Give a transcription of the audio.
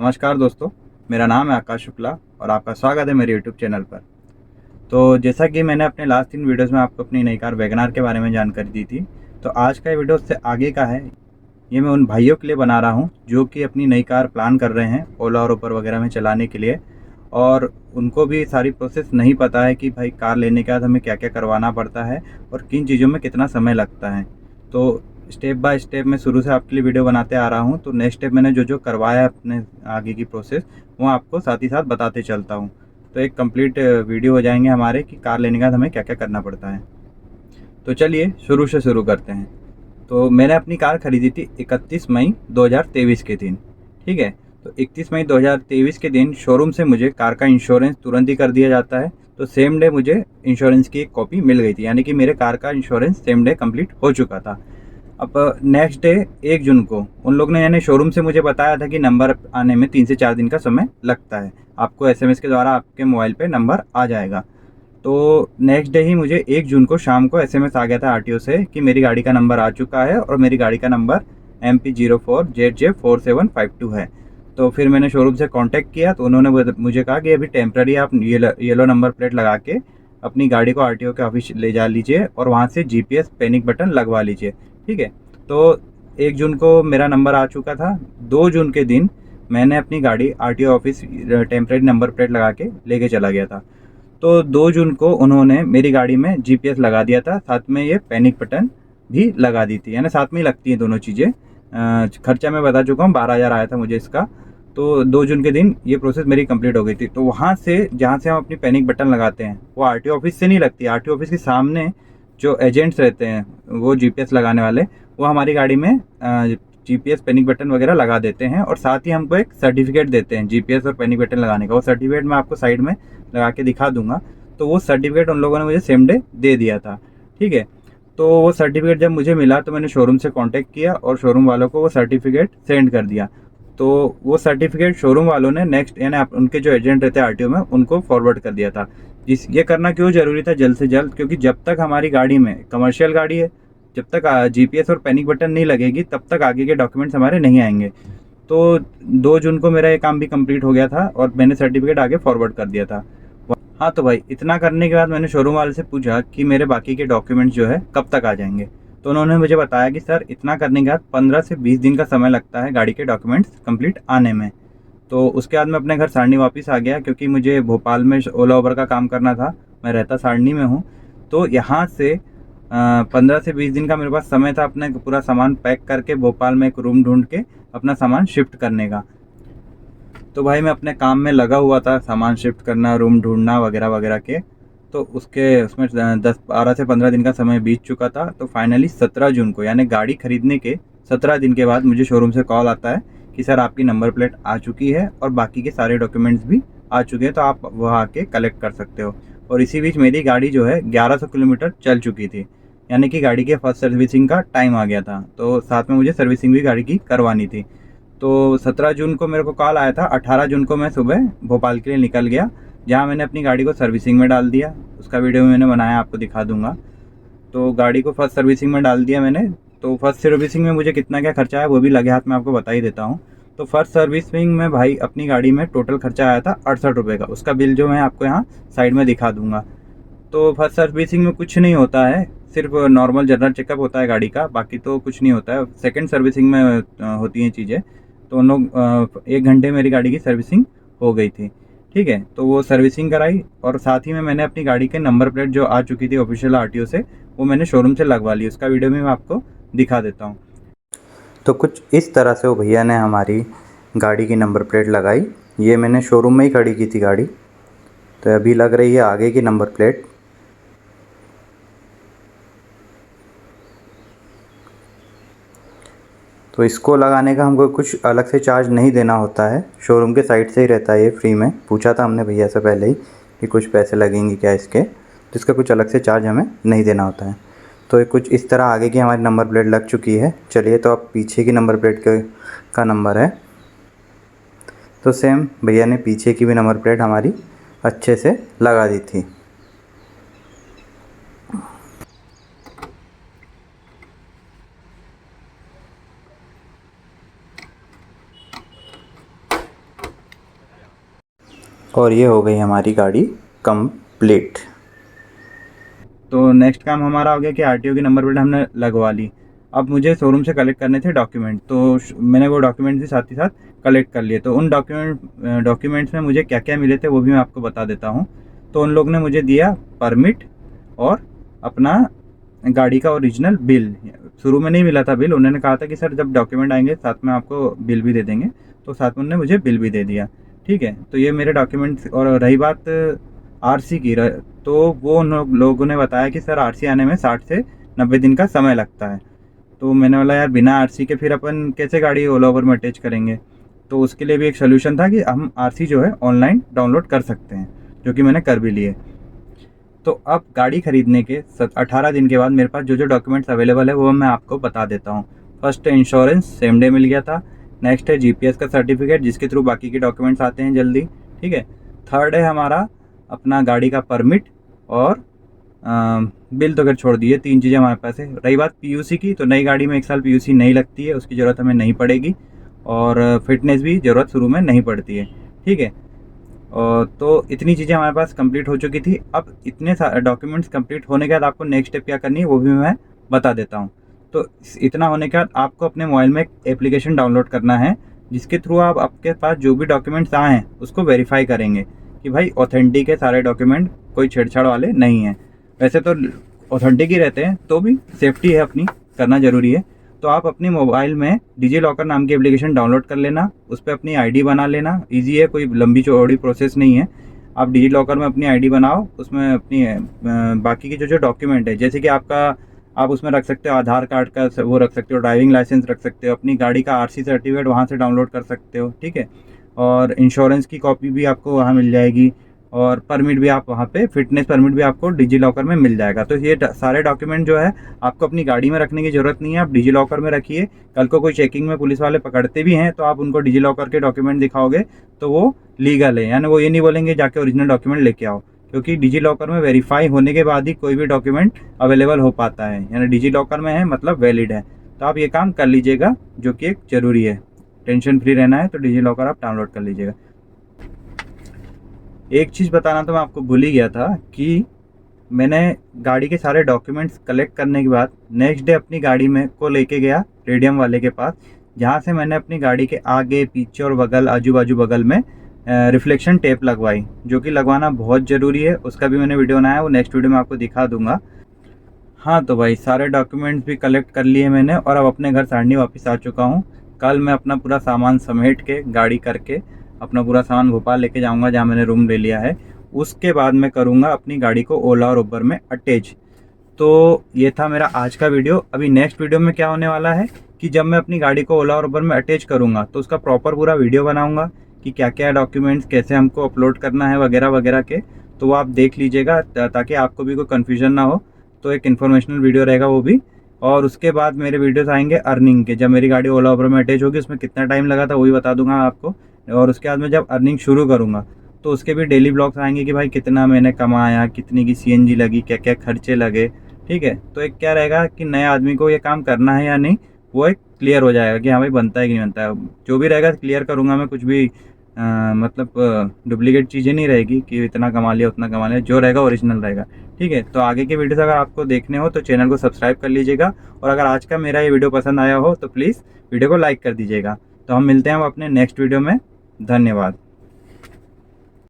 नमस्कार दोस्तों, मेरा नाम है आकाश शुक्ला और आपका स्वागत है मेरे यूट्यूब चैनल पर। तो जैसा कि मैंने अपने लास्ट 3 वीडियोज़ में आपको अपनी नई कार वैगनआर के बारे में जानकारी दी थी, तो आज का ये वीडियो उससे आगे का है। ये मैं उन भाइयों के लिए बना रहा हूँ जो कि अपनी नई कार प्लान कर रहे हैं ओला और ऊबर वगैरह में चलाने के लिए, और उनको भी सारी प्रोसेस नहीं पता है कि भाई कार लेने के बाद हमें क्या-क्या करवाना पड़ता है और किन चीज़ों में कितना समय लगता है। तो स्टेप बाय स्टेप मैं शुरू से आपके लिए वीडियो बनाते आ रहा हूँ, तो नेक्स्ट स्टेप मैंने जो-जो करवाया है अपने आगे की प्रोसेस, वो आपको साथ ही साथ बताते चलता हूँ। तो एक कंप्लीट वीडियो हो जाएँगे हमारे कि कार लेने के बाद हमें क्या-क्या करना पड़ता है। तो चलिए शुरू से शुरू करते हैं। तो मैंने अपनी कार खरीदी थी 31 मई 2023 के दिन, ठीक है। तो 31 मई 2023 के दिन शोरूम से मुझे कार का इंश्योरेंस तुरंत ही कर दिया जाता है। तो सेम डे मुझे इंश्योरेंस की एक कॉपी मिल गई थी, यानी कि मेरे कार का इंश्योरेंस सेम डे कंप्लीट हो चुका था। अब नेक्स्ट डे 1 जून को उन लोग ने यानी शोरूम से मुझे बताया था कि नंबर आने में 3 से 4 दिन का समय लगता है। आपको एसएमएस के द्वारा आपके मोबाइल पे नंबर आ जाएगा। तो नेक्स्ट डे ही मुझे 1 जून को शाम को एसएमएस आ गया था आरटीओ से कि मेरी गाड़ी का नंबर आ चुका है और मेरी गाड़ी का नंबर MP04ZJ4752 है। तो फिर मैंने शोरूम से कांटेक्ट किया, तो उन्होंने मुझे कहा कि अभी टेम्पररी आप येलो नंबर प्लेट लगा के अपनी गाड़ी को आरटीओ के ऑफिस ले जा लीजिए और वहाँ से जीपीएस पैनिक बटन लगवा लीजिए, ठीक है। तो 1 जून को मेरा नंबर आ चुका था। 2 जून के दिन मैंने अपनी गाड़ी RTO office temporary number plate लगा के लेके चला गया था। तो 2 जून को उन्होंने मेरी गाड़ी में जीपीएस लगा दिया था, साथ में ये पैनिक बटन भी लगा दी थी, यानी साथ में ही लगती हैं दोनों चीज़ें। खर्चा मैं बता चुका हूँ, 12,000 आया था मुझे इसका। तो 2 जून के दिन ये प्रोसेस मेरी कंप्लीट हो गई थी। तो वहाँ से जहाँ से हम अपनी पैनिक बटन लगाते हैं वो आरटीओ ऑफिस से नहीं लगती। आरटीओ ऑफिस के सामने जो एजेंट्स रहते हैं वो जीपीएस लगाने वाले, वो हमारी गाड़ी में जीपीएस पैनिक बटन वगैरह लगा देते हैं और साथ ही हमको एक सर्टिफिकेट देते हैं जीपीएस और पैनिक बटन लगाने का। वो सर्टिफिकेट मैं आपको साइड में लगा के दिखा दूंगा। तो वो सर्टिफिकेट उन लोगों ने मुझे सेम डे दे दिया था, ठीक है। तो वो सर्टिफिकेट जब मुझे मिला तो मैंने शोरूम से कांटेक्ट किया और शोरूम वालों को वो सर्टिफिकेट सेंड कर दिया। तो वो सर्टिफिकेट शोरूम वालों ने नेक्स्ट यानी उनके जो एजेंट रहते हैं आरटीओ में उनको फॉरवर्ड कर दिया था। ये करना क्यों ज़रूरी था जल्द से जल्द, क्योंकि जब तक हमारी गाड़ी में कमर्शियल गाड़ी है, जब तक जीपीएस और पैनिक बटन नहीं लगेगी तब तक आगे के डॉक्यूमेंट्स हमारे नहीं आएंगे। तो 2 जून को मेरा ये काम भी कंप्लीट हो गया था और मैंने सर्टिफिकेट आगे फॉरवर्ड कर दिया था। हाँ, तो भाई इतना करने के बाद मैंने शोरूम वाले से पूछा कि मेरे बाकी के डॉक्यूमेंट्स जो है कब तक आ जाएंगे। तो उन्होंने मुझे बताया कि सर इतना करने के बाद 15 से 20 दिन का समय लगता है गाड़ी के डॉक्यूमेंट्स कंप्लीट आने में। तो उसके बाद मैं अपने घर सारणी वापस आ गया, क्योंकि मुझे भोपाल में ओला उबर का काम करना था। मैं रहता सारणी में हूँ। तो यहाँ से 15 से 20 दिन का मेरे पास समय था अपने पूरा सामान पैक करके भोपाल में एक रूम ढूंढ के अपना सामान शिफ्ट करने का। तो भाई मैं अपने काम में लगा हुआ था, सामान शिफ्ट करना, रूम ढूंढना वगैरह वगैरह के। तो उसमें 10-12 से 15 दिन का समय बीत चुका था। तो फाइनली 17 जून को यानी गाड़ी खरीदने के 17 दिन के बाद मुझे शोरूम से कॉल आता है कि सर आपकी नंबर प्लेट आ चुकी है और बाकी के सारे डॉक्यूमेंट्स भी आ चुके हैं, तो आप वहाँ आके कलेक्ट कर सकते हो। और इसी बीच मेरी गाड़ी जो है 1100 किलोमीटर चल चुकी थी, यानी कि गाड़ी के फर्स्ट सर्विसिंग का टाइम आ गया था। तो साथ में मुझे सर्विसिंग भी गाड़ी की करवानी थी। तो 17 जून को मेरे को कॉल आया था। 18 जून को मैं सुबह भोपाल के लिए निकल गया, जहाँ मैंने अपनी गाड़ी को सर्विसिंग में डाल दिया। उसका वीडियो मैंने बनाया, आपको दिखा दूंगा। तो गाड़ी को फर्स्ट सर्विसिंग में डाल दिया मैंने। तो फर्स्ट सर्विसिंग में मुझे कितना क्या खर्चा है वो भी लगे हाथ में आपको बता ही देता हूँ। तो फर्स्ट सर्विसिंग में भाई अपनी गाड़ी में टोटल खर्चा आया था 68 रुपये का। उसका बिल जो मैं आपको यहाँ साइड में दिखा दूंगा। तो फर्स्ट सर्विसिंग में कुछ नहीं होता है, सिर्फ नॉर्मल जनरल चेकअप होता है गाड़ी का, बाकी तो कुछ नहीं होता है। सेकंड सर्विसिंग में होती हैं चीज़ें। तो उन लोग 1 घंटे मेरी गाड़ी की सर्विसिंग हो गई थी, ठीक है। तो वो सर्विसिंग कराई और साथ ही में मैंने अपनी गाड़ी के नंबर प्लेट जो आ चुकी थी ऑफिशियल आरटीओ से, वो मैंने शोरूम से लगवा ली। उसका वीडियो भी मैं आपको दिखा देता हूँ। तो कुछ इस तरह से वो भैया ने हमारी गाड़ी की नंबर प्लेट लगाई। ये मैंने शोरूम में ही खड़ी की थी गाड़ी। तो अभी लग रही है आगे की नंबर प्लेट। तो इसको लगाने का हमको कुछ अलग से चार्ज नहीं देना होता है, शोरूम के साइड से ही रहता है ये फ्री में। पूछा था हमने भैया से पहले ही कि कुछ पैसे लगेंगे क्या इसके, तो इसका कुछ अलग से चार्ज हमें नहीं देना होता है। तो ये कुछ इस तरह आगे की हमारी नंबर प्लेट लग चुकी है। चलिए, तो अब पीछे की नंबर प्लेट का नंबर है। तो सेम भैया ने पीछे की भी नंबर प्लेट हमारी अच्छे से लगा दी थी। और ये हो गई हमारी गाड़ी कंप्लीट। तो नेक्स्ट काम हमारा हो गया कि आरटीओ की नंबर प्लेट हमने लगवा ली। अब मुझे शोरूम से कलेक्ट करने थे डॉक्यूमेंट, तो मैंने वो डॉक्यूमेंट भी साथ ही साथ कलेक्ट कर लिए। तो उन डॉक्यूमेंट्स में मुझे क्या क्या मिले थे वो भी मैं आपको बता देता हूँ। तो उन लोग ने मुझे दिया परमिट और अपना गाड़ी का ओरिजिनल बिल। शुरू में नहीं मिला था बिल, उन्होंने कहा था कि सर जब डॉक्यूमेंट आएंगे साथ में आपको बिल भी दे देंगे, तो साथ में उन्होंने मुझे बिल भी दे दिया। ठीक है, तो ये मेरे डॉक्यूमेंट्स। और रही बात आरसी की, तो वो उन लोगों ने बताया कि सर आरसी आने में 60 से 90 दिन का समय लगता है। तो मैंने बोला यार बिना आरसी के फिर अपन कैसे गाड़ी ओला उबर में अटैच करेंगे। तो उसके लिए भी एक सोल्यूशन था कि हम आरसी जो है ऑनलाइन डाउनलोड कर सकते हैं, जो कि मैंने कर भी लिए। तो अब गाड़ी खरीदने के 18 दिन के बाद मेरे पास जो जो डॉक्यूमेंट्स अवेलेबल है वो मैं आपको बता देता हूँ। फर्स्ट है इंश्योरेंस, सेम डे मिल गया था। नेक्स्ट है जीपीएस का सर्टिफिकेट, जिसके थ्रू बाकी के डॉक्यूमेंट्स आते हैं जल्दी। ठीक है। थर्ड है हमारा अपना गाड़ी का परमिट और बिल तो अगर छोड़ दिए, 3 चीज़ें हमारे पास है। रही बात पीयूसी की, तो नई गाड़ी में 1 साल पीयूसी नहीं लगती है, उसकी ज़रूरत हमें नहीं पड़ेगी। और फिटनेस भी ज़रूरत शुरू में नहीं पड़ती है। ठीक है। तो इतनी चीज़ें हमारे पास कंप्लीट हो चुकी थी। अब इतने सारे डॉक्यूमेंट्स कंप्लीट होने के बाद आपको नेक्स्ट स्टेप क्या करनी है वो भी मैं बता देता हूँ। तो इतना होने के बाद आपको अपने मोबाइल में एक एप्लीकेशन डाउनलोड करना है, जिसके थ्रू आप आपके पास जो भी डॉक्यूमेंट्स आए हैं उसको वेरीफाई करेंगे कि भाई ऑथेंटिक है सारे डॉक्यूमेंट, कोई छेड़छाड़ वाले नहीं हैं। वैसे तो ऑथेंटिक ही रहते हैं, तो भी सेफ्टी है अपनी, करना ज़रूरी है। तो आप अपनी मोबाइल में डिजी लॉकर नाम की एप्लीकेशन डाउनलोड कर लेना, उस पर अपनी आईडी बना लेना। इजी है, कोई लंबी चौड़ी प्रोसेस नहीं है। आप डिजी लॉकर में अपनी आईडी बनाओ, उसमें अपनी बाकी के जो जो डॉक्यूमेंट है, जैसे कि आपका, आप उसमें रख सकते हो आधार कार्ड का वो रख सकते हो, ड्राइविंग लाइसेंस रख सकते हो, अपनी गाड़ी का आरसी सर्टिफिकेट वहाँ से डाउनलोड कर सकते हो। ठीक है। और इंश्योरेंस की कॉपी भी आपको वहाँ मिल जाएगी, और परमिट भी आप वहाँ पे, फिटनेस परमिट भी आपको डिजी लॉकर में मिल जाएगा। तो ये सारे डॉक्यूमेंट जो है आपको अपनी गाड़ी में रखने की ज़रूरत नहीं है, आप डिजी लॉकर में रखिए। कल को कोई चेकिंग में पुलिस वाले पकड़ते भी हैं तो आप उनको डिजी लॉकर के डॉक्यूमेंट दिखाओगे तो वो लीगल है, यानी वो ये नहीं बोलेंगे जाके ओरिजिनल डॉक्यूमेंट लेके आओ, क्योंकि डिजी लॉकर में वेरीफाई होने के बाद ही कोई भी डॉक्यूमेंट अवेलेबल हो पाता है, यानी डिजी लॉकर में है मतलब वैलिड है। तो आप ये काम कर लीजिएगा, जो कि एक ज़रूरी है। टेंशन फ्री रहना है तो डिजी लॉकर आप डाउनलोड कर लीजिएगा। एक चीज़ बताना तो मैं आपको भूल ही गया था कि मैंने गाड़ी के सारे डॉक्यूमेंट्स कलेक्ट करने के बाद नेक्स्ट डे अपनी गाड़ी में को लेके गया रेडियम वाले के पास, जहाँ से मैंने अपनी गाड़ी के आगे पीछे और बगल आजू बाजू बगल में रिफ्लेक्शन टेप लगवाई, जो कि लगवाना बहुत ज़रूरी है। उसका भी मैंने वीडियो बनाया, वो नेक्स्ट वीडियो में आपको दिखा दूंगा। हाँ तो भाई सारे डॉक्यूमेंट्स भी कलेक्ट कर लिए मैंने, और अब अपने घर सारनी वापस आ चुका हूँ। कल मैं अपना पूरा सामान समेट के गाड़ी करके अपना पूरा सामान भोपाल लेके जाऊँगा, जहाँ मैंने रूम ले लिया है। उसके बाद मैं करूँगा अपनी गाड़ी को ओला और उबर में अटैच। तो ये था मेरा आज का वीडियो। अभी नेक्स्ट वीडियो में क्या होने वाला है कि जब मैं अपनी गाड़ी को ओला और उबर में अटैच करूँगा तो उसका प्रॉपर पूरा वीडियो बनाऊँगा कि क्या क्या डॉक्यूमेंट्स कैसे हमको अपलोड करना है वगैरह वगैरह के। तो वो आप देख लीजिएगा ताकि आपको भी कोई कन्फ्यूजन ना हो। तो एक इन्फॉर्मेशनल वीडियो रहेगा वो भी। और उसके बाद मेरे वीडियोस आएंगे अर्निंग के, जब मेरी गाड़ी ओला उबर में अटैच होगी उसमें कितना टाइम लगा था वो भी बता दूंगा आपको। और उसके बाद मैं जब अर्निंग शुरू करूँगा तो उसके भी डेली ब्लॉग्स आएंगे कि भाई कितना मैंने कमाया, कितनी की सीएनजी लगी, क्या क्या खर्चे लगे। ठीक है। तो एक क्या रहेगा कि नए आदमी को ये काम करना है या नहीं, वो एक क्लियर हो जाएगा कि हाँ भाई बनता है कि नहीं बनता है। जो भी रहेगा क्लियर करूँगा मैं, कुछ भी मतलब डुप्लीकेट चीज़ें नहीं रहेगी कि इतना कमा लिया उतना कमा लिया, जो रहेगा ओरिजिनल रहेगा। ठीक है। तो आगे के वीडियोस अगर आपको देखने हो तो चैनल को सब्सक्राइब कर लीजिएगा, और अगर आज का मेरा ये वीडियो पसंद आया हो तो प्लीज़ वीडियो को लाइक कर दीजिएगा। तो हम मिलते हैं अपने नेक्स्ट वीडियो में। धन्यवाद।